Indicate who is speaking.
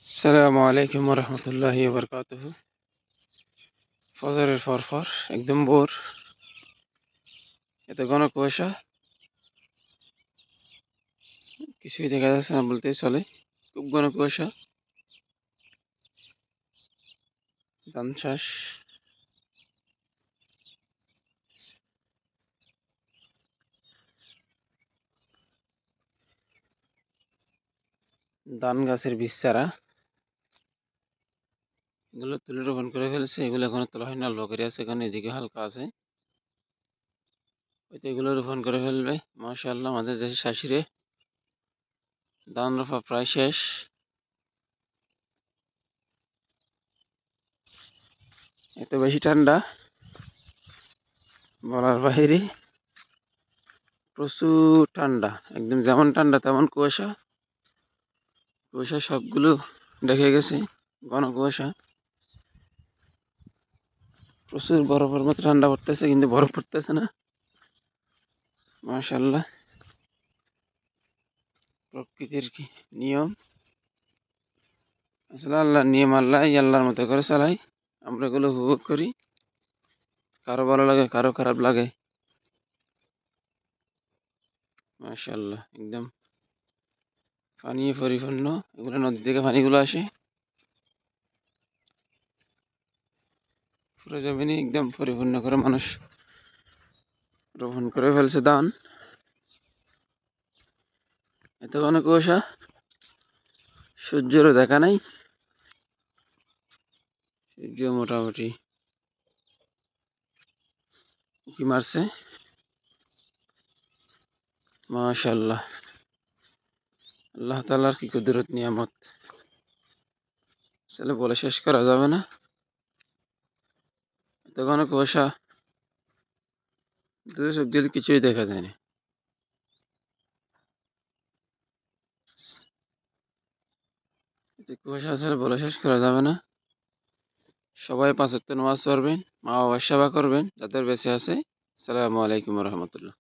Speaker 1: আসসালামু আলাইকুম রহমতুল্লাহি বারকাতুহু। ফজরের ফরফর একদম ভোর, এত ঘন কুয়াশা কিছুই দেখা যাচ্ছে না বলতেই চলে। খুব ঘন কুয়াশা। ধান চাষ, ধান গাছের বীজ চারা এগুলো তুলে রোপণ করে ফেলেছে। এগুলো এখনো তোলা হয় না, লোকের আছে এখানে, এদিকে হালকা আছে, হয়তো এগুলো রোপণ করে ফেলবে। মাশাআল্লাহ, আমাদের দেশে শাশুড়ে ধান রোপা প্রায় শেষ। এত বেশি ঠান্ডা বলার বাইরে, প্রচুর ঠান্ডা, একদম যেমন ঠান্ডা তেমন কুয়াশা। কুয়াশা সবগুলো ঢেকে গেছে, ঘন কুয়াশা। প্রচুর বরফের মতো ঠান্ডা পড়তেছে, কিন্তু বরফ পড়তেছে না। মাশাআল্লাহ, প্রকৃতির কি নিয়ম! আসলে আল্লাহর নিয়ম, আল্লাহ আল্লাহর মতো করে চালাই, আমরা এগুলো উপভোগ করি। কারো ভালো লাগে, কারো খারাপ লাগে। মাশাআল্লাহ, একদম পানি পরিপূর্ণ। এগুলো নদী থেকে পানিগুলো আসে, পুরো জমিনে একদম পরিপূর্ণ করে মানুষ রোপণ করে ফেলছে ধান। এত ঘন কুয়াশা, সূর্যেরও দেখা নাই। সূর্য মোটামুটি কি মারছে। মাশাআল্লাহ, আল্লাহ তাআলার কি কুদরত, নিয়ামত, আসলে বলে শেষ করা যাবে না। এত ঘন কুয়াশা, দূরে চোখ দিলে কিছুই দেখা যায় না। এত কুয়াশা আসলে বলে শেষ করা যাবে না। সবাই ৫ ওয়াক্ত নামাজ পড়বেন, মা বাবার সেবা করবেন যাদের বেঁচে আছে। আসসালামু আলাইকুম রহমতুল্লাহ।